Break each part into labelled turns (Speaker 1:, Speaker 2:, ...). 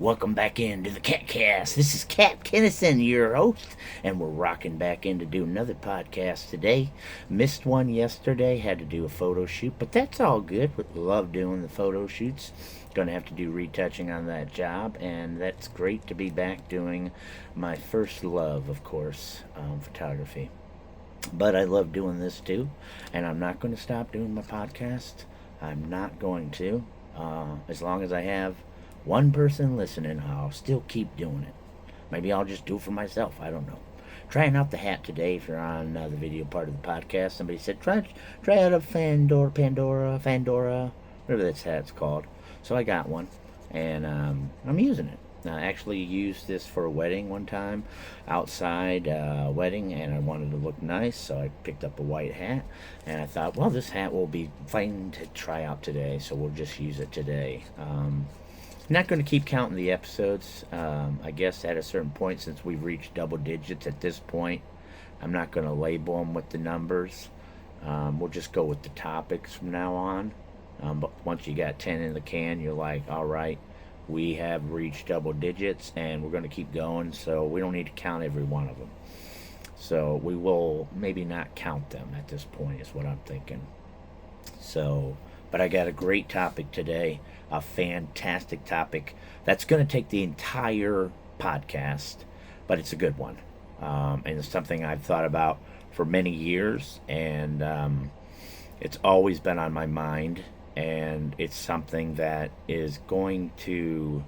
Speaker 1: Welcome back into the CatCast. This is Cat Kennison, your host, and we're rocking back in to do another podcast today. Missed one yesterday, had to do a photo shoot, but that's all good. Love doing the photo shoots. Gonna have to do retouching on that job, and that's great to be back doing my first love, of course, photography. But I love doing this too, and I'm not going to stop doing my podcast. I'm not going to. As long as I have one person listening, I'll still keep doing it. Maybe I'll just do it for myself. I don't know. Trying out the hat today. If you're on the video part of the podcast, somebody said try out a Fandora, whatever this hat's called. So I got one, and I'm using it. I actually used this for a wedding one time, outside wedding, and I wanted to look nice, so I picked up a white hat, and I thought, well, this hat will be fine to try out today, so we'll just use it today. Not going to keep counting the episodes. I guess at a certain point, since we've reached double digits at this point, I'm not going to label them with the numbers. We'll just go with the topics from now on. But once you got 10 in the can, you're like, all right, we have reached double digits, and we're going to keep going, so we don't need to count every one of them. So we will maybe not count them at this point, is what I'm thinking. So, but I got a great topic today, a fantastic topic that's going to take the entire podcast, but it's a good one. And it's something I've thought about for many years, and it's always been on my mind. And it's something that is going to,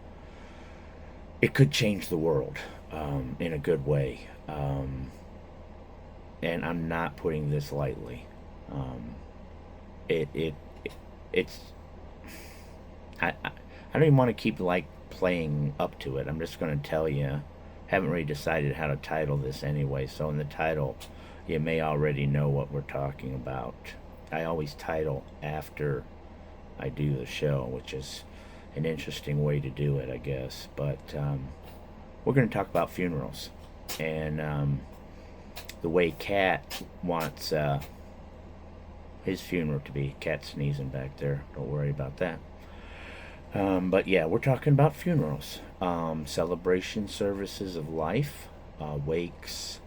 Speaker 1: it could change the world in a good way. And I'm not putting this lightly. It's, I don't even want to keep like playing up to it. I'm just going to tell you, haven't really decided how to title this anyway. So in the title, you may already know what we're talking about. I always title after I do the show, which is an interesting way to do it, I guess. But we're going to talk about funerals and the way Cat wants his funeral to be. Cat sneezing back there. Don't worry about that. But yeah, we're talking about funerals, celebration services of life, wakes,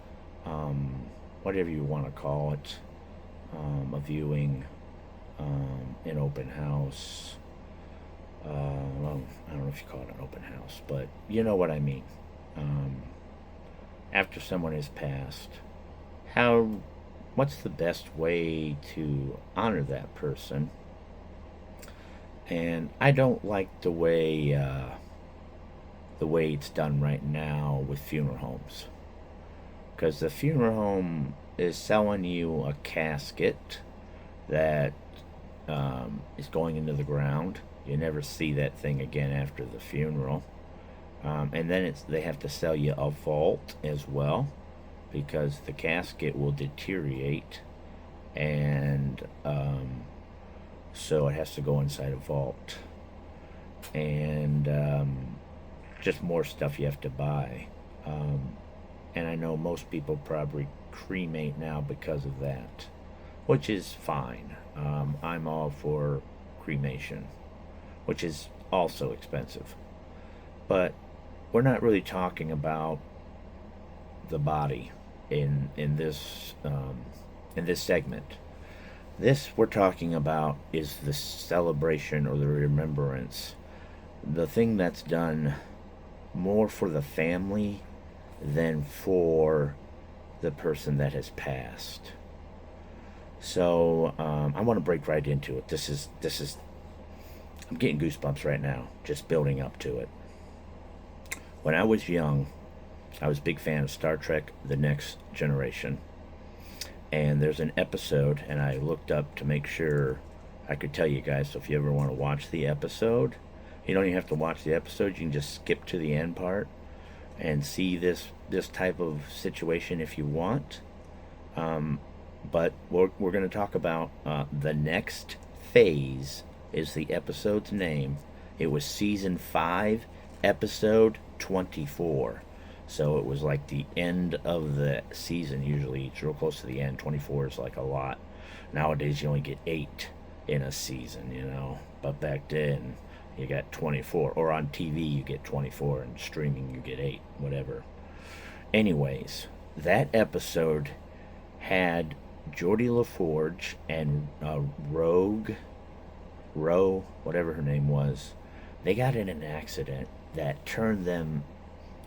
Speaker 1: whatever you want to call it, a viewing. An open house. Well, I don't know if you call it an open house, but you know what I mean. After someone has passed, what's the best way to honor that person? And I don't like the way it's done right now with funeral homes, because the funeral home is selling you a casket that is going into the ground. You never see that thing again after the funeral. And then they have to sell you a vault as well, because the casket will deteriorate, and so it has to go inside a vault. And just more stuff you have to buy. And I know most people probably cremate now because of that, which is fine. I'm all for cremation, which is also expensive. But we're not really talking about the body in this segment. This we're talking about is the celebration or the remembrance, the thing that's done more for the family than for the person that has passed. So I want to break right into it. This is I'm getting goosebumps right now, just building up to it. When I was young, I was a big fan of Star Trek: The Next Generation. And there's an episode, and I looked up to make sure I could tell you guys. So if you ever want to watch the episode, you don't even have to watch the episode. You can just skip to the end part and see this type of situation if you want. But we're going to talk about The Next Phase is the episode's name. It was season 5, episode 24. So it was like the end of the season. Usually it's real close to the end. 24 is like a lot. Nowadays you only get 8 in a season, But back then you got 24, or on TV you get 24, and streaming you get 8, whatever. Anyways, that episode had Geordie LaForge and Roe, whatever her name was. They got in an accident that turned them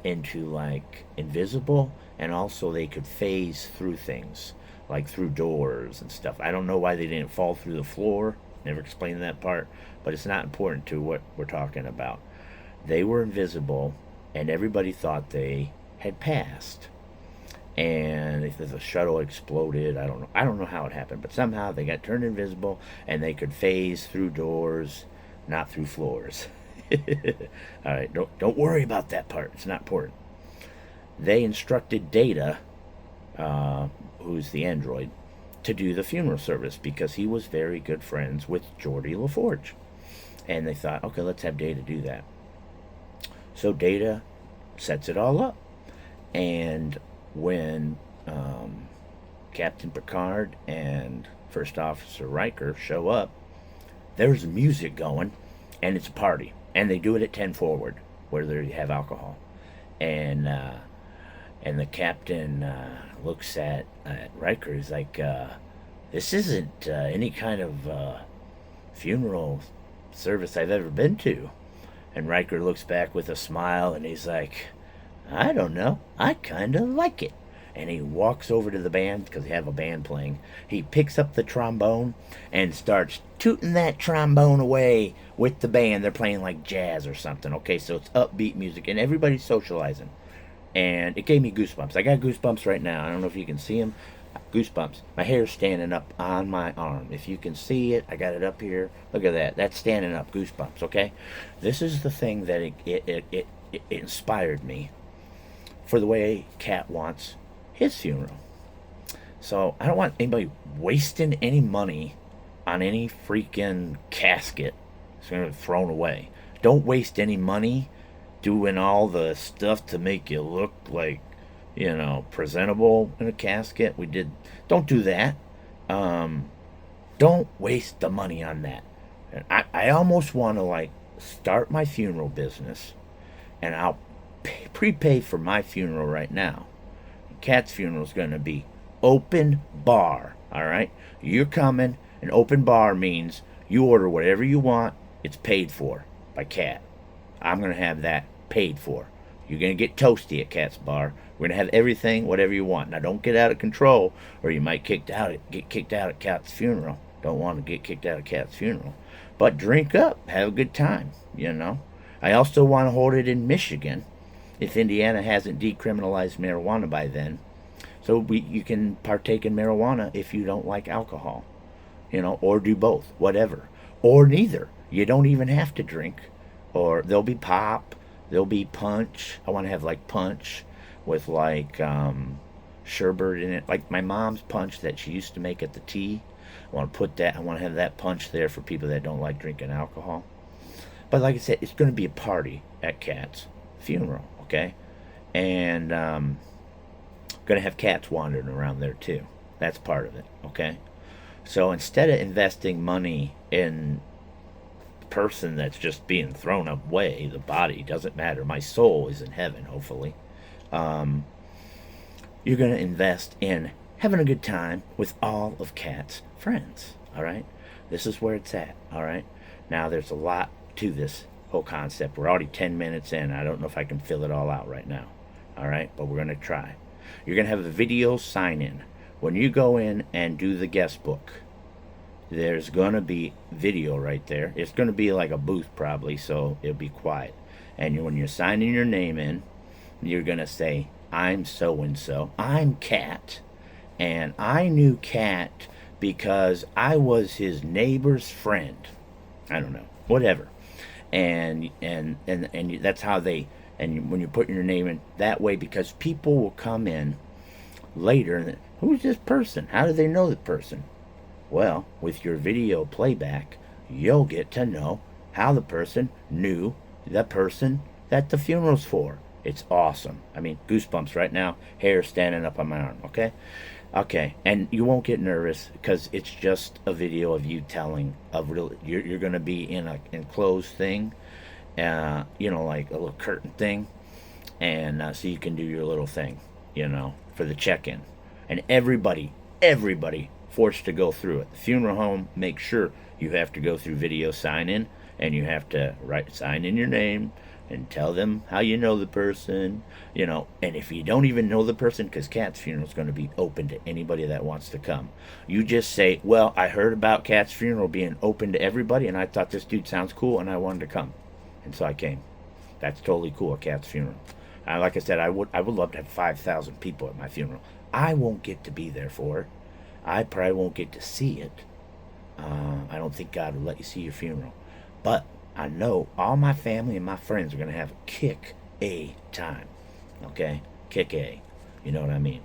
Speaker 1: into like invisible, and also they could phase through things, like through doors and stuff. I don't know why they didn't fall through the floor. Never explained that part, but it's not important to what we're talking about. They were invisible, and everybody thought they had passed. And if the shuttle exploded, I don't know. I don't know how it happened, but somehow they got turned invisible, and they could phase through doors, not through floors. All right, don't worry about that part. It's not important. They instructed Data, who's the android, to do the funeral service because he was very good friends with Geordie LaForge. And they thought, okay, let's have Data do that. So Data sets it all up. And when Captain Picard and First Officer Riker show up, there's music going, and it's a party. And they do it at 10 forward, where they have alcohol. And the captain looks at Riker. He's like, this isn't any kind of funeral service I've ever been to. And Riker looks back with a smile, and he's like, I don't know. I kind of like it. And he walks over to the band, because they have a band playing. He picks up the trombone and starts tooting that trombone away with the band. They're playing like jazz or something. Okay, so it's upbeat music, and everybody's socializing. And it gave me goosebumps. I got goosebumps right now. I don't know if you can see them. Goosebumps. My hair's standing up on my arm. If you can see it, I got it up here. Look at that. That's standing up. Goosebumps, okay? This is the thing that it inspired me for the way Cat wants his funeral. So I don't want anybody wasting any money on any freaking casket. It's going to be thrown away. Don't waste any money doing all the stuff to make you look like, presentable in a casket. Don't do that. Don't waste the money on that. And I almost want to start my funeral business, and I'll prepay for my funeral right now. Cat's funeral is going to be open bar. All right, you're coming. An open bar means you order whatever you want. It's paid for by Cat. I'm going to have that paid for. You're going to get toasty at Cat's bar. We're going to have everything, whatever you want. Now, don't get out of control, or you might get kicked out at Cat's funeral. Don't want to get kicked out at Cat's funeral. But drink up. Have a good time, I also want to hold it in Michigan, if Indiana hasn't decriminalized marijuana by then. So you can partake in marijuana if you don't like alcohol, or do both, whatever. Or neither. You don't even have to drink. Or there'll be pop, there'll be punch. I want to have punch with sherbet in it. Like my mom's punch that she used to make at the tea. I want to have that punch there for people that don't like drinking alcohol. But like I said, it's going to be a party at Cat's funeral, okay? And going to have cats wandering around there too. That's part of it, okay? So instead of investing money in the person that's just being thrown away, the body doesn't matter. My soul is in heaven, hopefully. You're going to invest in having a good time with all of Cat's friends, all right? This is where it's at, all right? Now, there's a lot to this whole concept. We're already 10 minutes in. I don't know if I can fill it all out right now, all right? But we're going to try. You're going to have a video sign-in. When you go in and do the guest book, there's going to be video right there. It's going to be like a booth probably, so it'll be quiet. And when you're signing your name in, you're going to say, I'm so-and-so. I'm Cat. And I knew Cat because I was his neighbor's friend. I don't know. Whatever. And that's how when you're putting your name in that way, because people will come in later and who's this person? How do they know the person? Well, with your video playback, you'll get to know how the person knew the person that the funeral's for. It's awesome. I mean, goosebumps right now, hair standing up on my arm, okay? Okay, and you won't get nervous because it's just a video of you telling of real. You're going to be in a enclosed thing, like a little curtain thing, and so you can do your little thing, for the check-in, and everybody forced to go through it. The funeral home makes sure you have to go through video sign-in, and you have to sign in your name and tell them how you know the person, and if you don't even know the person, because Kat's funeral is going to be open to anybody that wants to come, you just say, well, I heard about Kat's funeral being open to everybody, and I thought this dude sounds cool, and I wanted to come, and so I came. That's totally cool at Kat's funeral. Like I said, I would love to have 5,000 people at my funeral. I won't get to be there for it. I probably won't get to see it. I don't think God will let you see your funeral. But I know all my family and my friends are going to have a kick A time. Okay? Kick A. You know what I mean?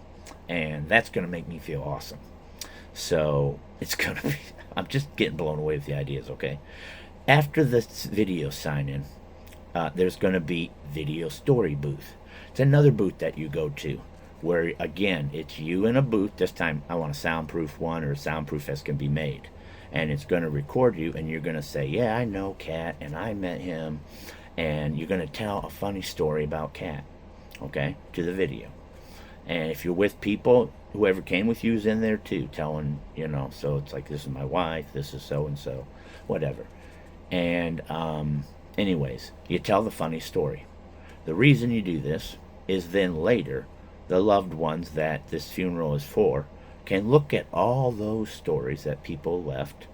Speaker 1: And that's going to make me feel awesome. So it's going to be, I'm just getting blown away with the ideas, okay? After this video sign in, there's going to be video story booth. It's another booth that you go to where, again, it's you in a booth. This time I want a soundproof one, or a soundproof as can be made. And it's going to record you, and you're going to say, yeah, I know Cat, and I met him. And you're going to tell a funny story about Cat, okay, to the video. And if you're with people, whoever came with you is in there too, telling, so it's like, this is my wife, this is so-and-so, whatever. And anyways, you tell the funny story. The reason you do this is then later, the loved ones that this funeral is for can look at all those stories that people left,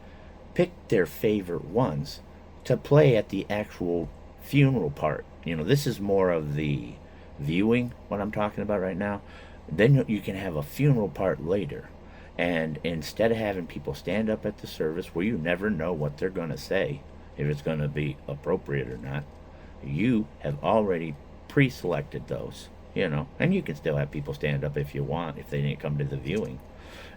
Speaker 1: pick their favorite ones to play at the actual funeral part. This is more of the viewing, what I'm talking about right now. Then you can have a funeral part later. And instead of having people stand up at the service where you never know what they're going to say, if it's going to be appropriate or not, you have already pre-selected those, and you can still have people stand up if you want, if they didn't come to the viewing,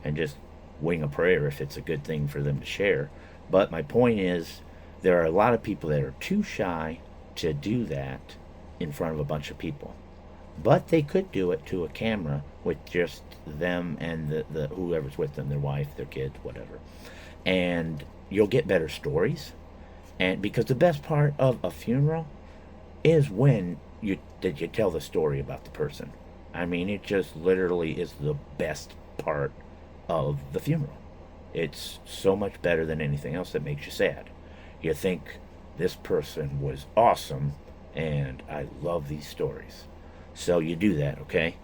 Speaker 1: and just wing a prayer if it's a good thing for them to share. But my point is, there are a lot of people that are too shy to do that in front of a bunch of people. But they could do it to a camera with just them and the whoever's with them, their wife, their kids, whatever. And you'll get better stories. And because the best part of a funeral is when you tell the story about the person. I mean, it just literally is the best part of the funeral. It's so much better than anything else that makes you sad. You think, this person was awesome, and I love these stories. So you do that, okay?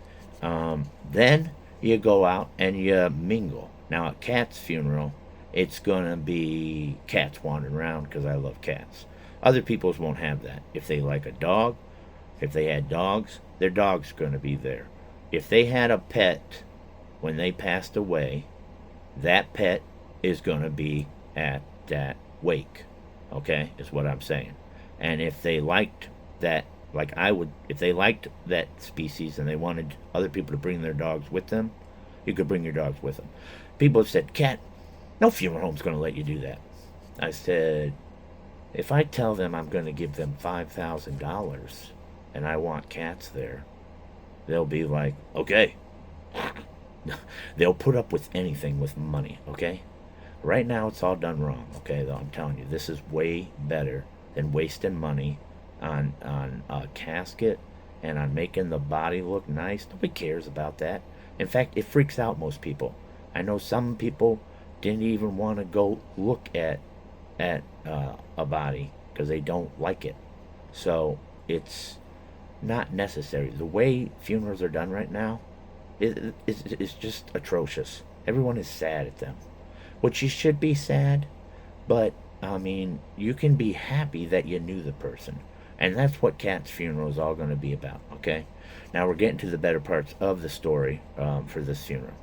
Speaker 1: Then you go out and you mingle. Now, at Kat's funeral, it's going to be cats wandering around because I love cats. Other people's won't have that. If they like a dog, if they had dogs, their dog's going to be there. If they had a pet when they passed away, that pet is going to be at that wake, okay, is what I'm saying. And if they liked that, like I would, if they liked that species and they wanted other people to bring their dogs with them, you could bring your dogs with them. People have said, Cat, no funeral home's going to let you do that. I said, if I tell them I'm going to give them $5,000 and I want cats there, they'll be like, okay. They'll put up with anything with money, okay? Right now it's all done wrong, okay? Though I'm telling you, this is way better than wasting money on a casket and on making the body look nice. Nobody cares about that. In fact, it freaks out most people. I know some people didn't even want to go look at a body because they don't like it. So it's not necessary. The way funerals are done right now is just atrocious. Everyone is sad at them, which you should be sad, but I mean, you can be happy that you knew the person. And that's what Kat's funeral is all going to be about, okay? Now we're getting to the better parts of the story for this funeral.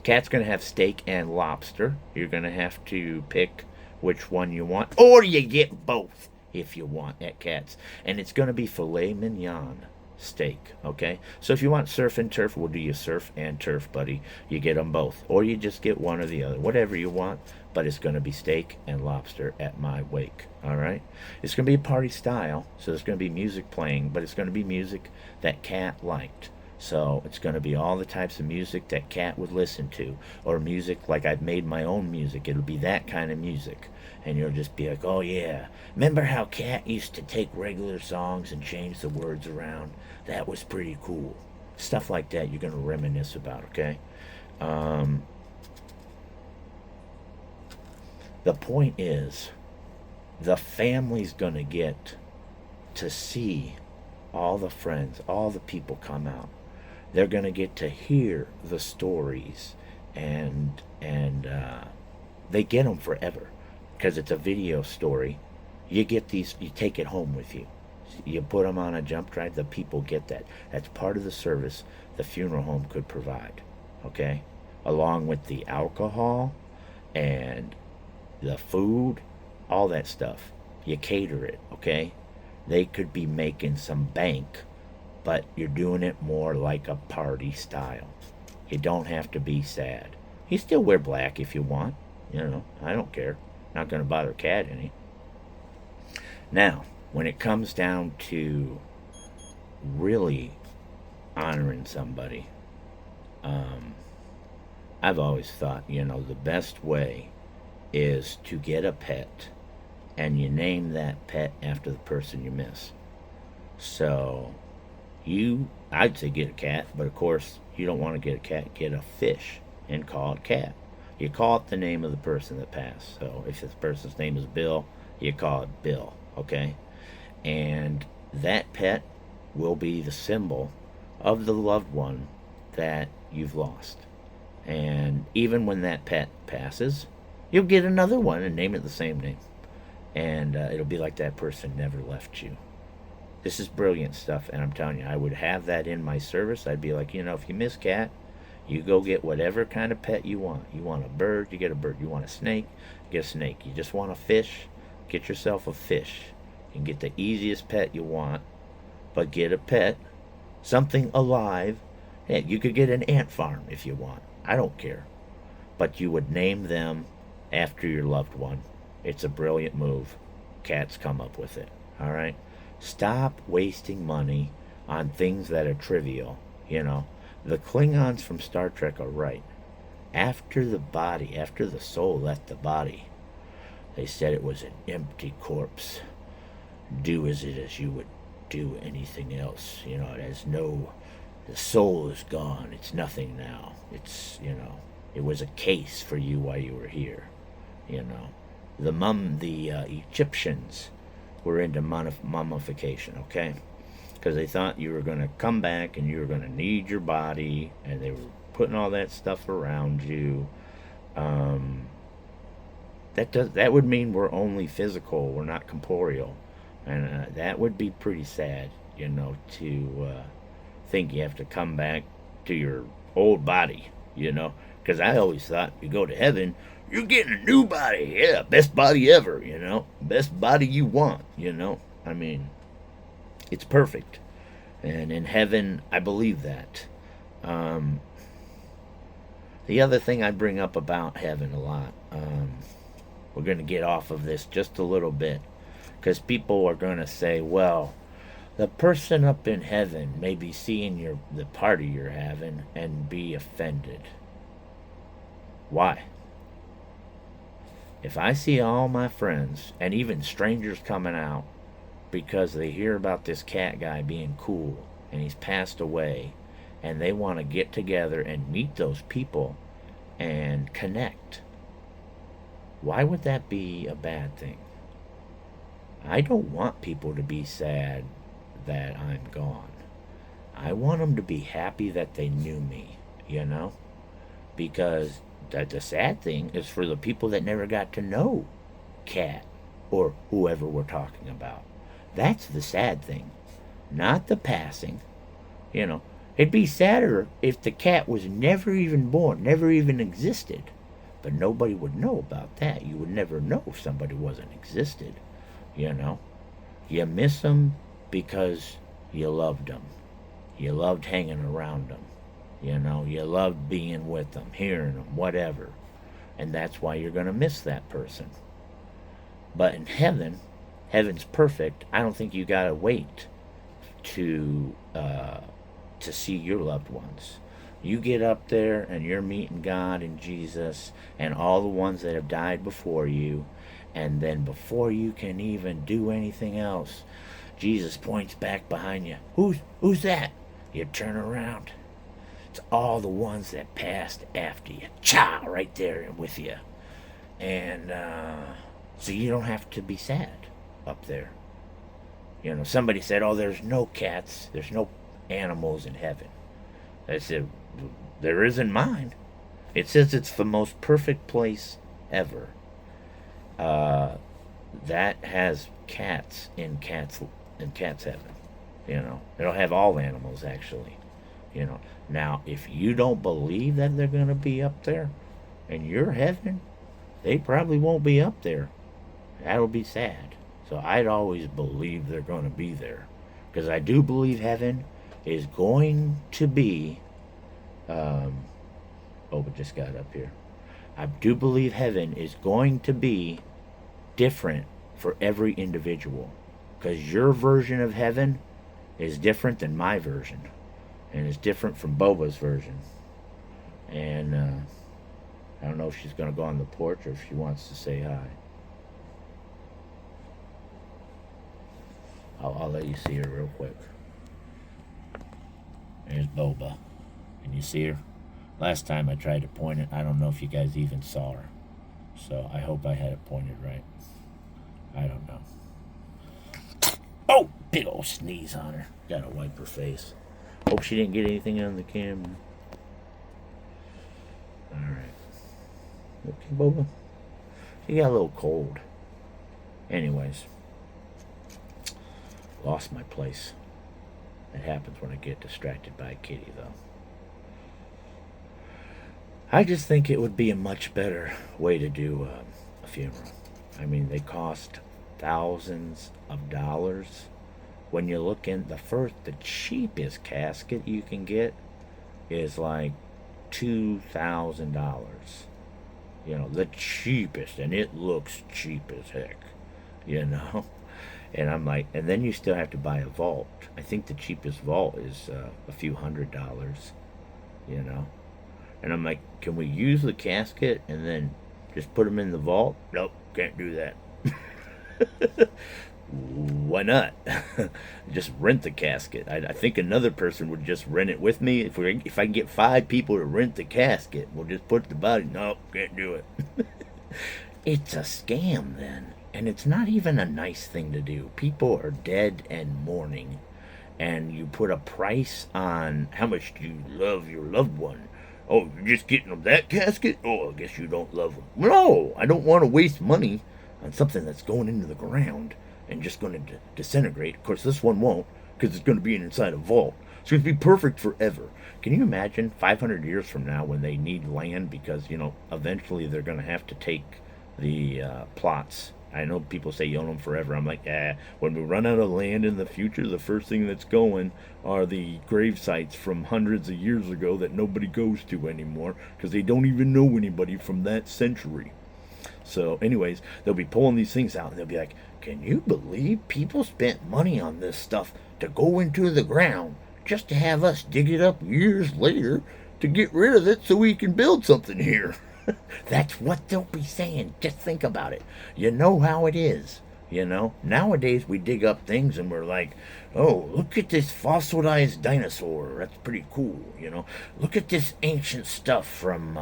Speaker 1: Kat's going to have steak and lobster. You're going to have to pick which one you want, or you get both if you want at Kat's. And it's going to be filet mignon steak, okay? So if you want surf and turf, we'll do you surf and turf, buddy. You get them both, or you just get one or the other, whatever you want. But it's going to be steak and lobster at my wake, all right? It's going to be a party style, so there's going to be music playing, but it's going to be music that Kat liked. So it's going to be all the types of music that Cat would listen to, or music like I've made my own music. It'll be that kind of music. And you'll just be like, oh yeah, remember how Cat used to take regular songs and change the words around? That was pretty cool. Stuff like that you're going to reminisce about, okay? Um, the point is, the family's going to get to see all the friends, all the people come out. They're going to get to hear the stories, and they get them forever because it's a video story. You get these, you take it home with you. You put them on a jump drive. The people get that. That's part of the service the funeral home could provide. Okay, along with the alcohol and the food, all that stuff. You cater it. Okay, they could be making some bank, but you're doing it more like a party style. You don't have to be sad. You still wear black if you want. You know, I don't care. Not going to bother Cat any. Now, when it comes down to really honoring somebody, I've always thought, the best way is to get a pet and you name that pet after the person you miss. So, I'd say get a cat, but of course, you don't want to get a cat, get a fish and call it Cat. You call it the name of the person that passed. So, if this person's name is Bill, you call it Bill, okay? And that pet will be the symbol of the loved one that you've lost. And even when that pet passes, you'll get another one and name it the same name. And it'll be like that person never left you. This is brilliant stuff, and I'm telling you, I would have that in my service. I'd be like, if you miss Cat, you go get whatever kind of pet you want. You want a bird, you get a bird. You want a snake, get a snake. You just want a fish, get yourself a fish. You can get the easiest pet you want, but get a pet, something alive. Hey, you could get an ant farm if you want. I don't care. But you would name them after your loved one. It's a brilliant move. Cats come up with it. All right? Stop wasting money on things that are trivial. The Klingons from Star Trek are right. After the soul left the body, they said it was an empty corpse. Do as you would do anything else. It has no... The soul is gone. It's nothing now. It was a case for you while you were here. The Egyptians were into mummification, okay? Because they thought you were going to come back and you were going to need your body, and they were putting all that stuff around you. That would mean we're only physical, we're not corporeal, and that would be pretty sad, to think you have to come back to your old body, because I always thought you go to heaven, you're getting a new body, yeah, best body ever, best body you want, I mean, it's perfect, and in heaven, I believe that. The other thing I bring up about heaven a lot, we're going to get off of this just a little bit, because people are going to say, well, the person up in heaven may be seeing the party you're having and be offended. Why? If I see all my friends and even strangers coming out because they hear about this Cat guy being cool and he's passed away, and they want to get together and meet those people and connect, why would that be a bad thing? I don't want people to be sad that I'm gone. I want them to be happy that they knew me, because the sad thing is for the people that never got to know Cat or whoever we're talking about. That's the sad thing, not the passing. It'd be sadder if the Cat was never even born, never even existed, but nobody would know about that. You would never know if somebody wasn't existed. You miss them because you loved them. You loved hanging around them. You loved being with them, hearing them, whatever. And that's why you're going to miss that person. But in heaven's perfect. I don't think you got to wait to to see your loved ones. You get up there and you're meeting God and Jesus and all the ones that have died before you, and then before you can even do anything else, Jesus points back behind you. Who's that? You turn around. It's all the ones that passed after you. Cha! Right there with you. And so you don't have to be sad up there. You know, somebody said, oh, there's no cats, there's no animals in heaven. I said, there is in mine. It says it's the most perfect place ever. That has cats in cats heaven. You know, it'll have all animals actually. You know, now if you don't believe that they're going to be up there in your heaven, they probably won't be up there. That'll be sad. So I'd always believe they're going to be there, because I do believe heaven is going to be. But just got up here. I do believe heaven is going to be different for every individual, because your version of heaven is different than my version, and it's different from Boba's version. And I don't know if she's going to go on the porch or if she wants to say hi. I'll let you see her real quick. There's Boba. Can you see her? Last time I tried to point it, I don't know if you guys even saw her. So I hope I had it pointed right. I don't know. Oh, big old sneeze on her. Gotta wipe her face. Hope she didn't get anything on the camera. Alright. Okay, Boba. She got a little cold. Anyways. Lost my place. That happens when I get distracted by a kitty, though. I just think it would be a much better way to do a funeral. I mean, they cost thousands of dollars. When you look in the cheapest casket you can get is like $2,000. You know, the cheapest, and it looks cheap as heck. You know. And I'm like, and then you still have to buy a vault. I think the cheapest vault is a few $100s, you know. And I'm like, can we use the casket and then just put them in the vault? Nope, can't do that. Why not? Just rent the casket. I think another person would just rent it with me. If I can get 5 people to rent the casket, we'll just put the body. Nope, can't do it. It's a scam then. And it's not even a nice thing to do. People are dead and mourning, and you put a price on how much do you love your loved one. Oh, you're just getting them that casket? Oh, I guess you don't love them. No, I don't want to waste money on something that's going into the ground and just going to disintegrate. Of course, this one won't, because it's going to be inside a vault. It's going to be perfect forever. Can you imagine 500 years from now when they need land, because, you know, eventually they're going to have to take the plots. I know people say you own them forever. I'm like, when we run out of land in the future, the first thing that's going are the grave sites from hundreds of years ago that nobody goes to anymore, because they don't even know anybody from that century. So anyways, they'll be pulling these things out, and they'll be like, can you believe people spent money on this stuff to go into the ground just to have us dig it up years later to get rid of it so we can build something here? That's what they'll be saying. Just think about it. You know how it is. You know, nowadays we dig up things and we're like, oh, look at this fossilized dinosaur. That's pretty cool. You know, look at this ancient stuff from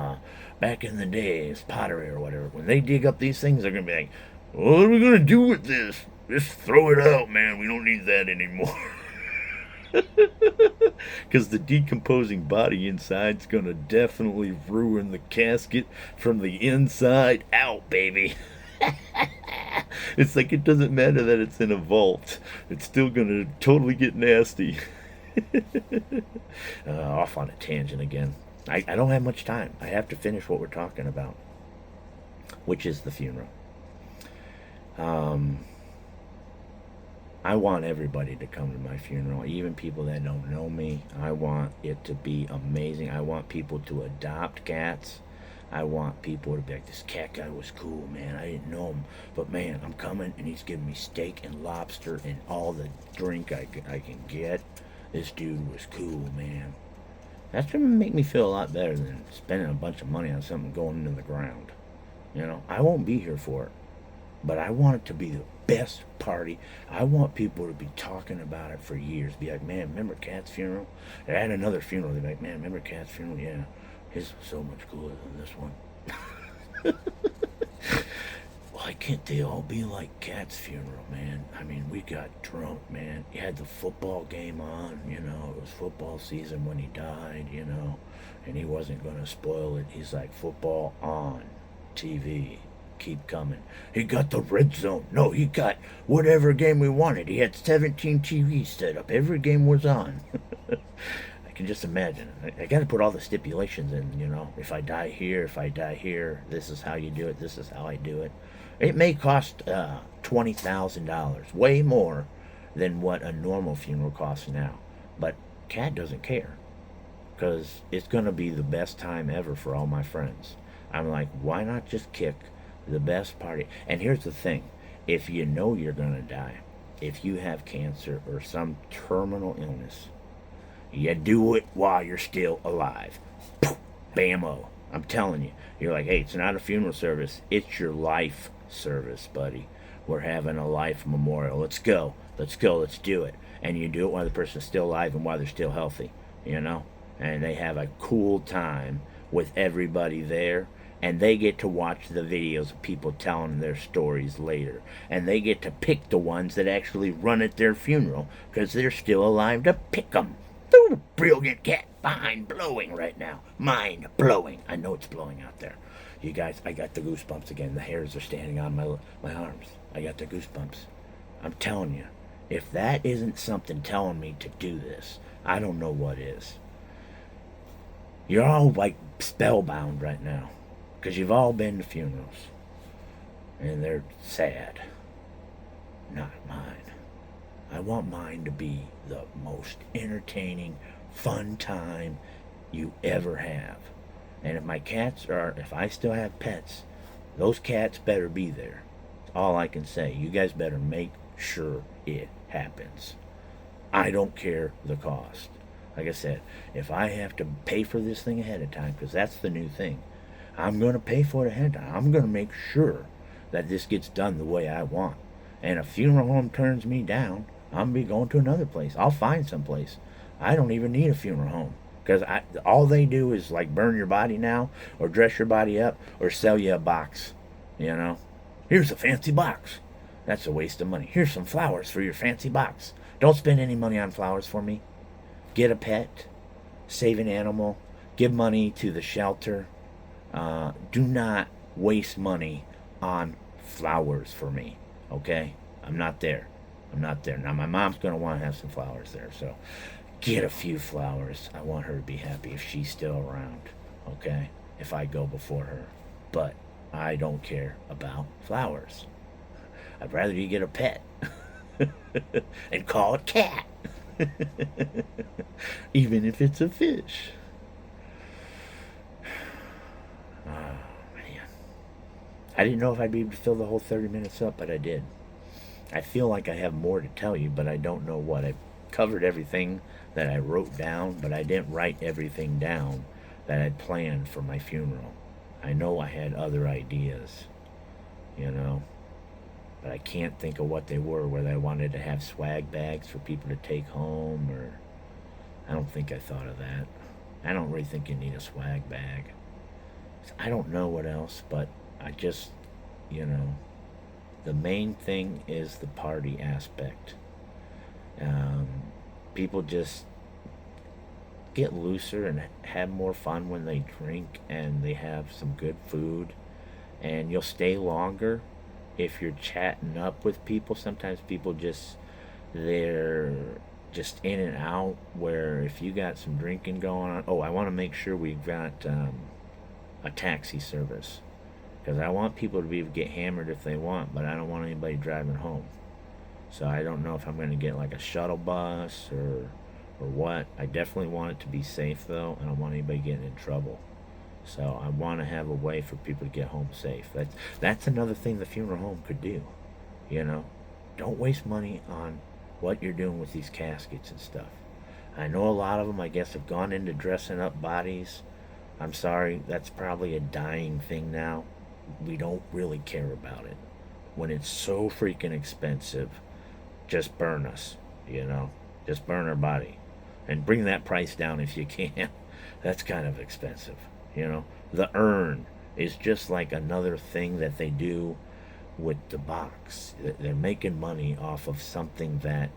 Speaker 1: back in the days, pottery or whatever. When they dig up these things, they're going to be like, what are we going to do with this? Just throw it out, man. We don't need that anymore. Because the decomposing body inside's gonna definitely ruin the casket from the inside out, baby. It's like it doesn't matter that it's in a vault. It's still gonna totally get nasty. Off on a tangent again. I don't have much time. I have to finish what we're talking about, which is the funeral. I want everybody to come to my funeral, even people that don't know me. I want it to be amazing. I want people to adopt cats. I want people to be like, this cat guy was cool, man. I didn't know him, but man, I'm coming, and he's giving me steak and lobster and all the drink I can get. This dude was cool, man. That's gonna make me feel a lot better than spending a bunch of money on something going into the ground. I won't be here for it, but I want it to be the best party. I want people to be talking about it for years. Be like, man, remember Cat's funeral? They had another funeral. They'd be like, man, remember Cat's funeral? Yeah, his was so much cooler than this one. Why can't they all be like Cat's funeral, man? I mean, we got drunk, man. He had the football game on, it was football season when he died, and he wasn't going to spoil it. He's like, football on TV. Keep coming. He got the red zone. No, he got whatever game we wanted. He had 17 TVs set up. Every game was on. I can just imagine. I got to put all the stipulations in, if I die here, this is how you do it, this is how I do it. It may cost $20,000, way more than what a normal funeral costs now. But Cat doesn't care, because it's going to be the best time ever for all my friends. I'm like, why not just kick the best party? And here's the thing. If you know you're going to die, if you have cancer or some terminal illness, you do it while you're still alive. Bam-o. I'm telling you. You're like, hey, it's not a funeral service. It's your life service, buddy. We're having a life memorial. Let's go. Let's do it. And you do it while the person's still alive and while they're still healthy, And they have a cool time with everybody there. And they get to watch the videos of people telling their stories later. And they get to pick the ones that actually run at their funeral because they're still alive to pick them. Brilliant Cat. Mind blowing right now. Mind blowing. I know it's blowing out there. You guys, I got the goosebumps again. The hairs are standing on my arms. I got the goosebumps. I'm telling you, if that isn't something telling me to do this, I don't know what is. You're all like spellbound right now. Because you've all been to funerals. And they're sad. Not mine. I want mine to be the most entertaining, fun time you ever have. And if I still have pets, those cats better be there. That's all I can say. You guys better make sure it happens. I don't care the cost. Like I said, if I have to pay for this thing ahead of time, because that's the new thing, I'm going to pay for it ahead of time. I'm going to make sure that this gets done the way I want. And if a funeral home turns me down, I'm going to be going to another place. I'll find some place. I don't even need a funeral home. Because all they do is like burn your body now, or dress your body up, or sell you a box. Here's a fancy box. That's a waste of money. Here's some flowers for your fancy box. Don't spend any money on flowers for me. Get a pet. Save an animal. Give money to the shelter. Do not waste money on flowers for me, okay? I'm not there. Now, my mom's going to want to have some flowers there, so get a few flowers. I want her to be happy if she's still around, okay? If I go before her. But I don't care about flowers. I'd rather you get a pet and call it Cat. Even if it's a fish. I didn't know if I'd be able to fill the whole 30 minutes up, but I did. I feel like I have more to tell you, but I don't know what. I covered everything that I wrote down, but I didn't write everything down that I'd planned for my funeral. I know I had other ideas, but I can't think of what they were, whether I wanted to have swag bags for people to take home, or I don't think I thought of that. I don't really think you need a swag bag. I don't know what else, but I just, the main thing is the party aspect. People just get looser and have more fun when they drink and they have some good food, and you'll stay longer if you're chatting up with people. Sometimes people they're just in and out, where if you got some drinking going on, I want to make sure we've got a taxi service, because I want people to be able to get hammered if they want, but I don't want anybody driving home. So I don't know if I'm going to get like a shuttle bus or what. I definitely want it to be safe, though. I don't want anybody getting in trouble. So I want to have a way for people to get home safe. That's another thing the funeral home could do. Don't waste money on what you're doing with these caskets and stuff. I know a lot of them, I guess, have gone into dressing up bodies. I'm sorry, that's probably a dying thing now. We don't really care about it. When it's so freaking expensive, just burn us, you know? Just burn our body. And bring that price down if you can. That's kind of expensive, you know? The urn is just like another thing that they do with the box. They're making money off of something that,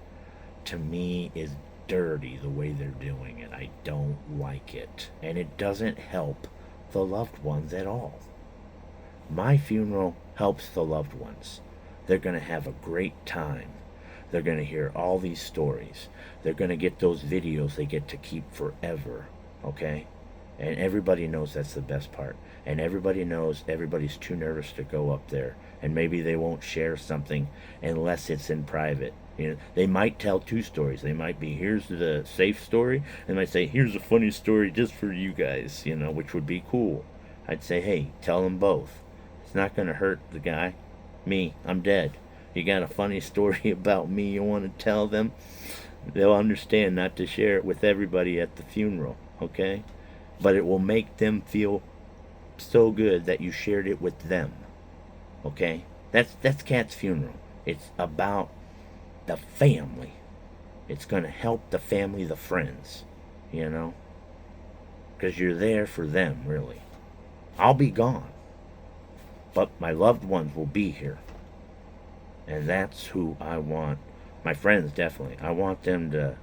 Speaker 1: to me, is dirty the way they're doing it. I don't like it. And it doesn't help the loved ones at all. My funeral helps the loved ones. They're going to have a great time. They're going to hear all these stories. They're going to get those videos they get to keep forever. Okay? And everybody knows that's the best part. And everybody knows everybody's too nervous to go up there. And maybe they won't share something unless it's in private. You know, they might tell two stories. They might be, here's the safe story. And they might say, here's a funny story just for you guys, you know, which would be cool. I'd say, hey, tell them both. It's not going to hurt the guy. Me, I'm dead. You got a funny story about me you want to tell them? They'll understand not to share it with everybody at the funeral, okay? But it will make them feel so good that you shared it with them, okay? That's Kat's funeral. It's about the family. It's going to help the family, the friends, you know? Because you're there for them, really. I'll be gone, but my loved ones will be here. And that's who I want. My friends, definitely. I want them to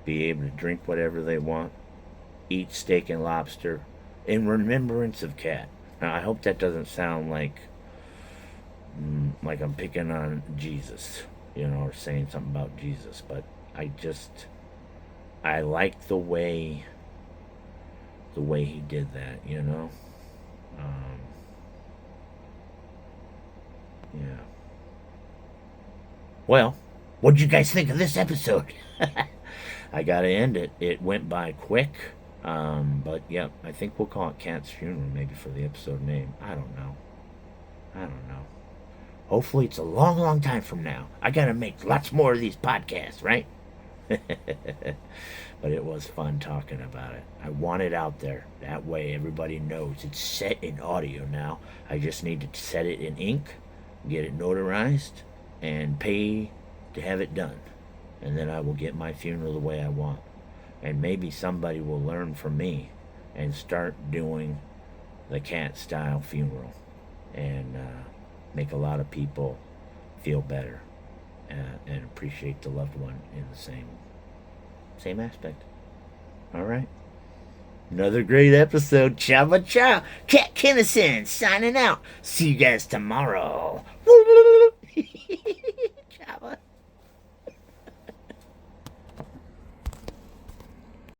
Speaker 1: be able to drink whatever they want, eat steak and lobster, in remembrance of Kat. Now, I hope that doesn't sound like I'm picking on Jesus, you know, or saying something about Jesus. But I like the way he did that, you know. Yeah. Well, what'd you guys think of this episode? I gotta end it. It went by quick. But yeah, I think we'll call it Cat's Funeral maybe for the episode name. I don't know. Hopefully it's a long, long time from now. I gotta make lots more of these podcasts, right? But it was fun talking about it. I want it out there. That way everybody knows it's set in audio now. I just need to set it in ink, get it notarized, and pay to have it done. And then I will get my funeral the way I want. And maybe somebody will learn from me and start doing the Cat style funeral and make a lot of people feel better and appreciate the loved one in the same aspect. All right. Another great episode. Ciao, ciao. Cat Kinnison signing out. See you guys tomorrow. Woo!